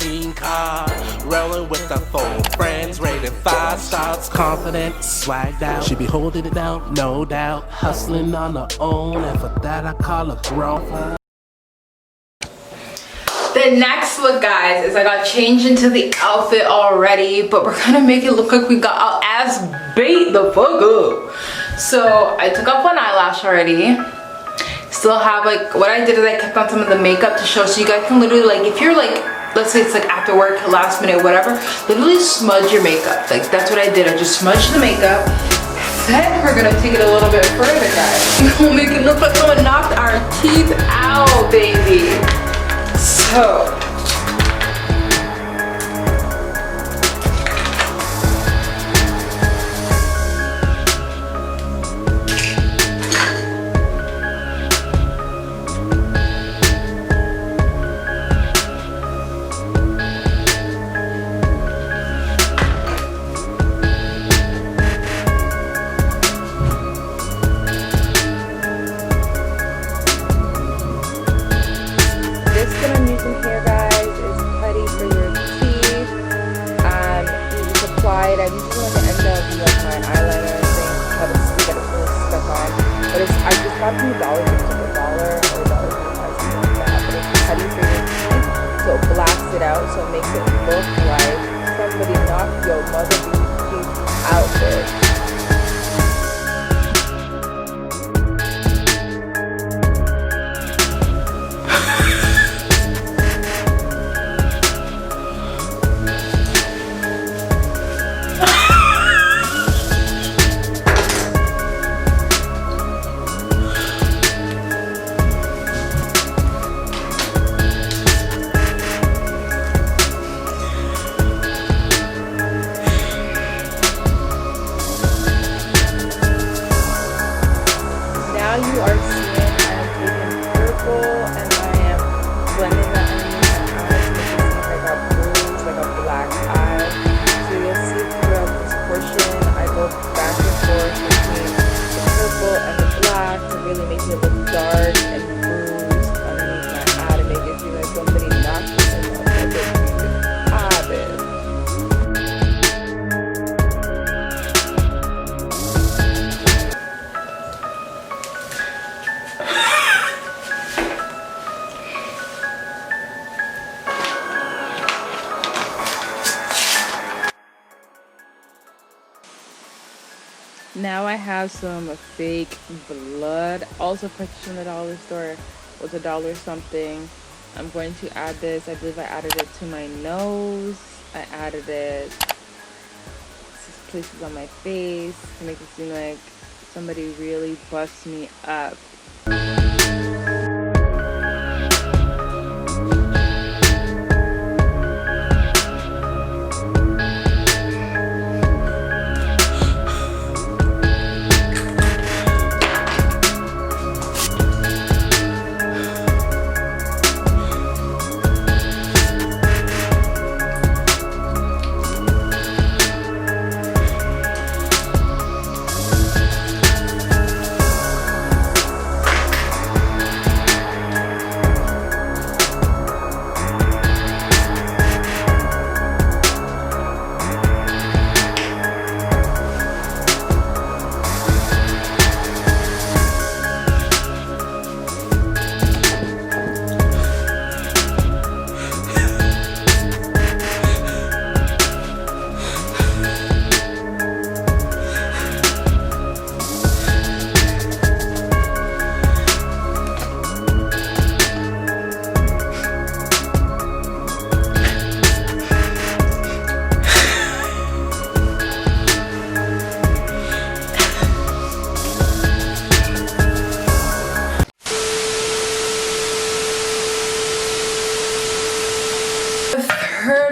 limousine car, rolling with the 4 friends, rated 5 stars, confident, swagged out. She be holding it down, no doubt, hustling on her own, and for that I call her grown. The next look, guys, is I got changed into the outfit already, but we're gonna make it look like we got our ass beat the fuck up. So I took off one eyelash already. Still have, like, what I did is I kept on some of the makeup to show, so you guys can literally, like, if you're like, let's say it's like after work, last minute, whatever, literally smudge your makeup. Like, that's what I did. I just smudged the makeup. Then we're gonna take it a little bit further, guys. We'll make it look like someone knocked our teeth out, baby. So so it makes it look like somebody knocked your mother teeth out there. Now I have some fake blood, also purchased from the dollar store. It was $1 something. I'm going to add this. I believe I added it to my nose. I added it places on my face to make it seem like somebody really busts me up.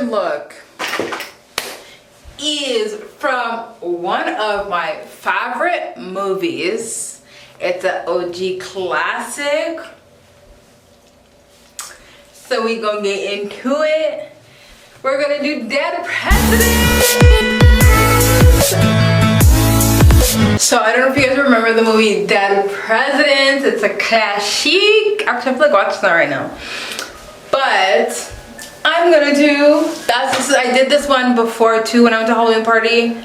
Look is from one of my favorite movies. It's an OG classic, so we gonna get into it. We're gonna do Dead Presidents. So I don't know if you guys remember the movie Dead Presidents. It's a classic. Actually, I feel like watching that right now, but I'm gonna do, I did this one before too when I went to a Halloween party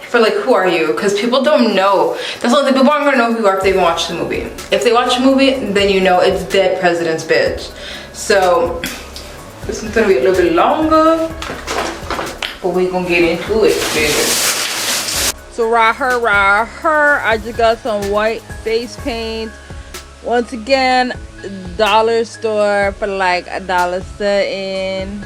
for like who are you, because people don't know. That's all the people aren't gonna know who you are if they even watch the movie. If they watch the movie, then you know it's Dead President's Bitch. So this one's gonna be a little bit longer, but we're gonna get into it, baby. So right here, I just got some white face paint. Once again, dollar store for like $1 something.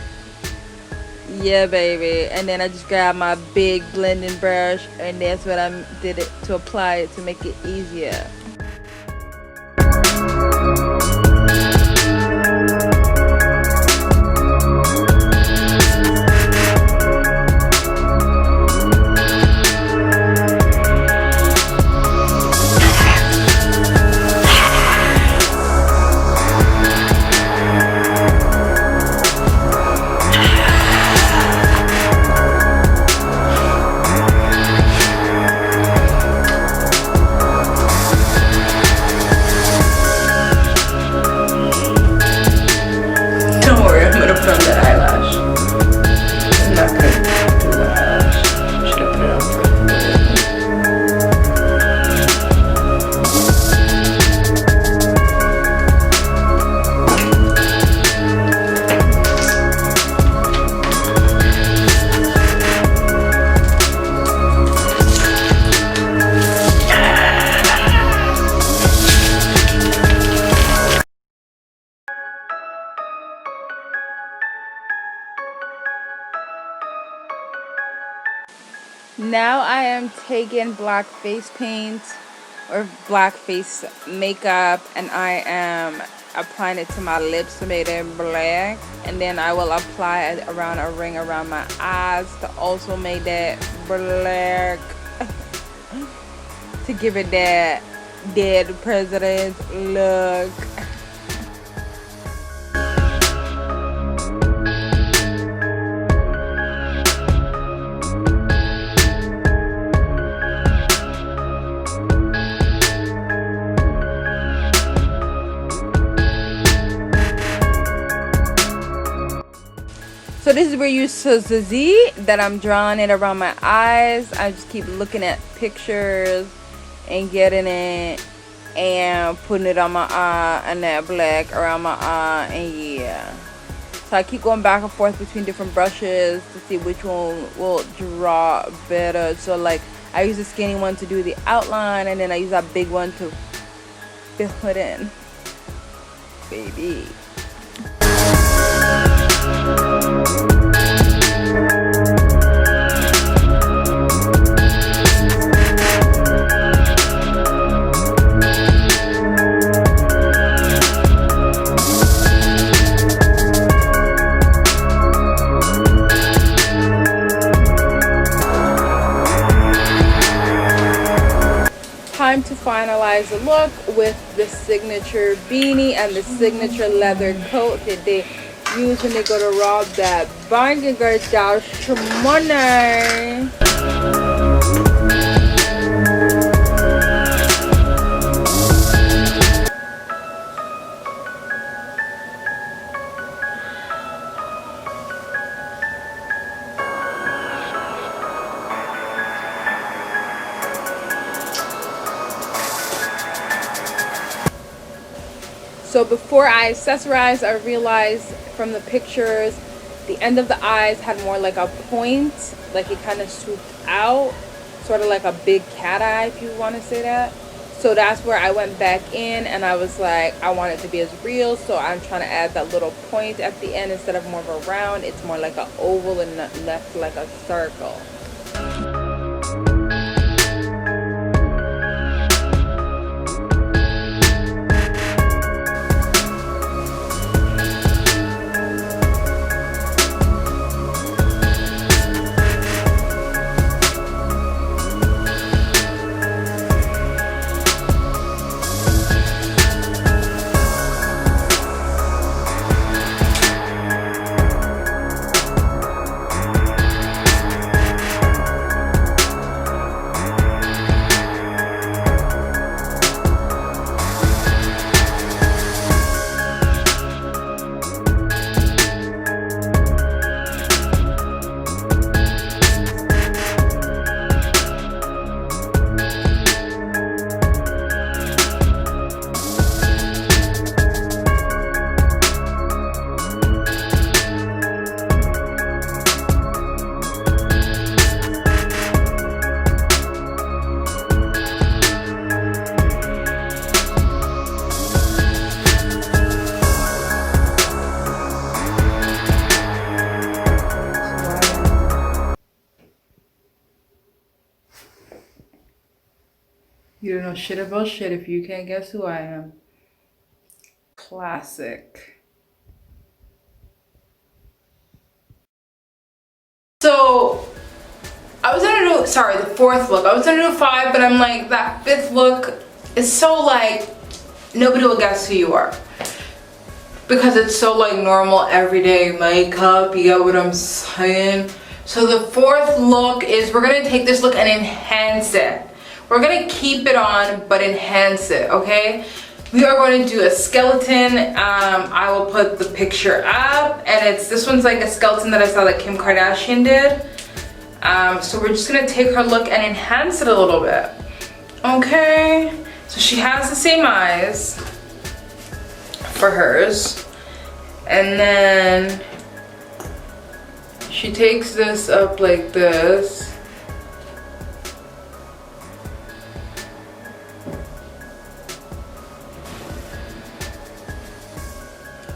Yeah, baby. And then I just grabbed my big blending brush, and that's what I did it to apply it to make it easier. Now I am taking black face paint or black face makeup, and I am applying it to my lips to make them black, and then I will apply it around a ring around my eyes to also make that black to give it that Dead President look. So this is where you see that I'm drawing it around my eyes. I just keep looking at pictures and getting it and putting it on my eye, and that black around my eye, and yeah. So I keep going back and forth between different brushes to see which one will draw better. So like I use the skinny one to do the outline, and then I use that big one to fill it in, baby. Time to finalize the look with the signature beanie and the signature leather coat that they use when they go to rob that bank and get cash money. So before I accessorize, I realized from the pictures, the end of the eyes had more like a point, like it kind of swooped out, sort of like a big cat eye, if you want to say that. So that's where I went back in, and I was like, I want it to be as real, so I'm trying to add that little point at the end. Instead of more of a round, it's more like an oval and left like a circle. You don't know shit about shit if you can't guess who I am. Classic. So I was gonna do, sorry, the fourth look. I was gonna do 5, but I'm like, that 5th look is so like, nobody will guess who you are. Because it's so like normal everyday makeup, you get what I'm saying? So the 4th look is, we're gonna take this look and enhance it. We're gonna keep it on, but enhance it, okay? We are going to do a skeleton. I will put the picture up, and this one's like a skeleton that I saw that Kim Kardashian did. So we're just gonna take her look and enhance it a little bit. Okay, so she has the same eyes for hers. And then she takes this up like this.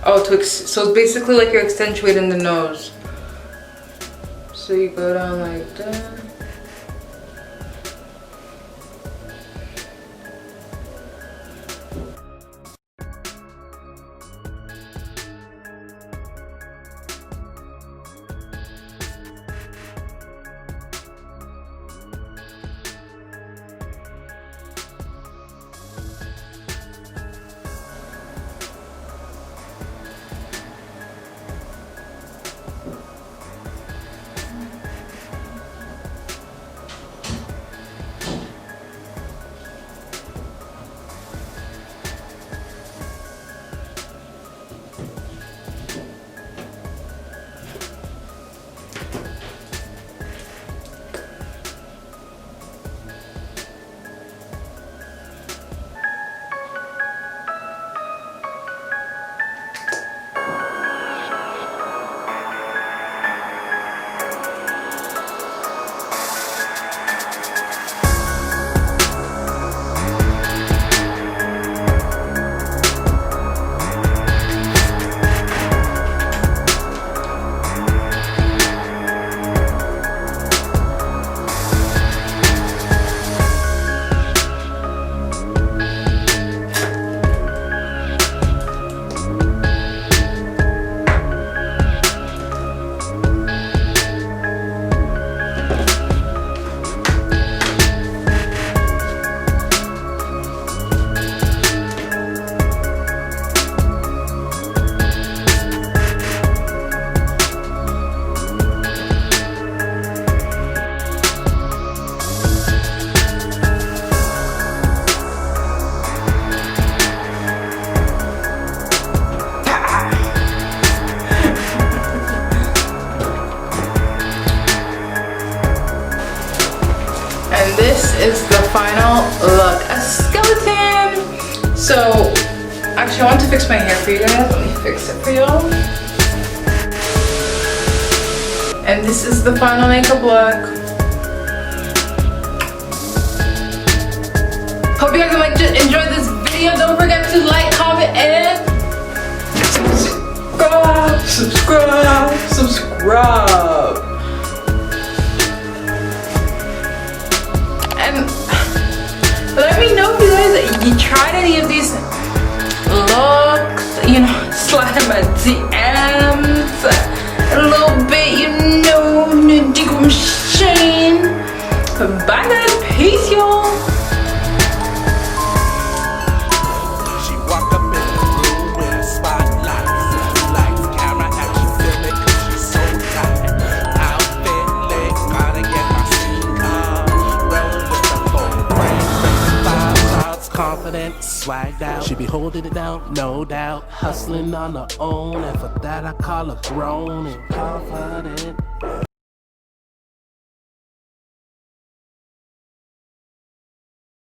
Oh, so it's basically like you're accentuating the nose. So you go down like that. Is the final look, a skeleton. So actually I want to fix my hair for you guys. Let me fix it for y'all. And this is the final makeup look. Hope you guys enjoyed this video. Don't forget to like, comment, and subscribe. Let me know if you guys tried any of these looks, you know, slide in my DMs a little bit, you know, dig machine. Bye guys, peace y'all. She walk up in the room with a spotlight. Lights, camera, action, film it 'cause she's so tight. Outfit lit, gotta get my scene up. Rolling with the full frame. 5 shots, confident, swagged out. She be holding it down, no doubt. Hustling on her own, and for that I call her grown and confident.